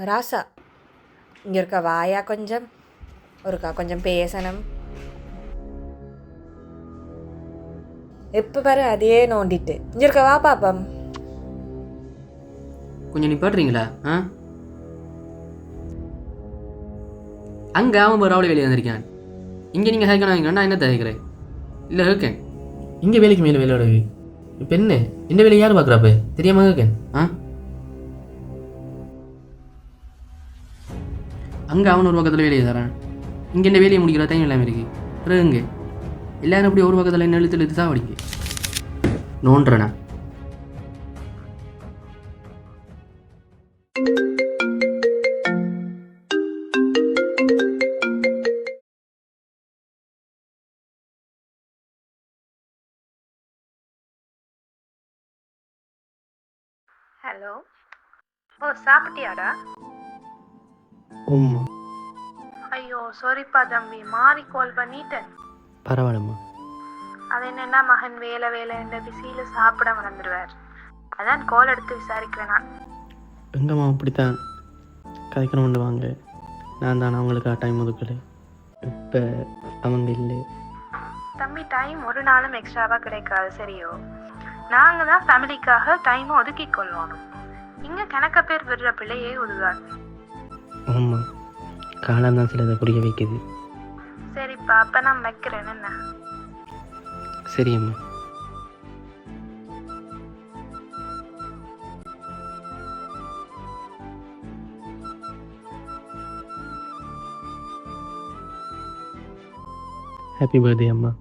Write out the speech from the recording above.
ராசா, இங்கே இருக்க வாயா கொஞ்சம் ஒருக்கா கொஞ்சம் பேசணும். எப்போ பாரு அதையே நோண்டிட்டு இங்கே இருக்க வா பாப்பம். கொஞ்சம் நிப்பாட்டுறீங்களா? அங்கே அவன் ஒரு அவளை வெளியே வந்திருக்கான். இங்கே நீங்கள் கேட்கணும், நான் என்ன தயாரிக்கிறேன் இல்லை கேட்கேன். இங்கே வேலைக்கு மேலே வேலையோட இப்போ என்ன வேலை யார் பார்க்குறாப்ப தெரியாம கேட்கேன். அங்கே அவன் ஒரு பக்கத்தில் வேலையை தரான். இங்கே என்ன வேலையை முடிக்கிற டைம் இல்லாமல் இருக்கு. பிறகு இங்கே எல்லாரும் அப்படி ஒரு பக்கத்தில் என்ன எழுத்து தான் படிக்கு நோன்றனா. ஹலோ, ஓ சாப்பிட்டியாடா? ஆமாம். ஐயோ சாரிப்பா தம்பி, மாறி கால் பண்ணிட்டேன். பரவாயில்லம்மா. அது என்னன்னா மகன் வேலை பிஸியில் சாப்பிட மறந்துடுவார். அதான் கால் எடுத்து விசாரிக்கிறேன். நான் எங்கம்மா அப்படித்தான் கதைக்கணும்னு வாங்க. நான் தானே அவங்களுக்கு டைம் ஒதுக்கலை. இப்போ அவங்க இல்லை. தம்பி டைம் ஒரு நாளும் எக்ஸ்ட்ராவாக கிடைக்காது சரியோ. நாங்கள் தான் ஃபேமிலிக்காக டைமை ஒதுக்கி கொள்ளணும். இங்கே கணக்க பேர் விடுற பிள்ளையே உதுதான். ஆமாம், காலம் தான் சிலதை புரிய வைக்குது. சரிப்பா, அப்போ நான் வைக்கிறேன். என்ன? சரி அம்மா. ஹாப்பி பர்த்டே அம்மா.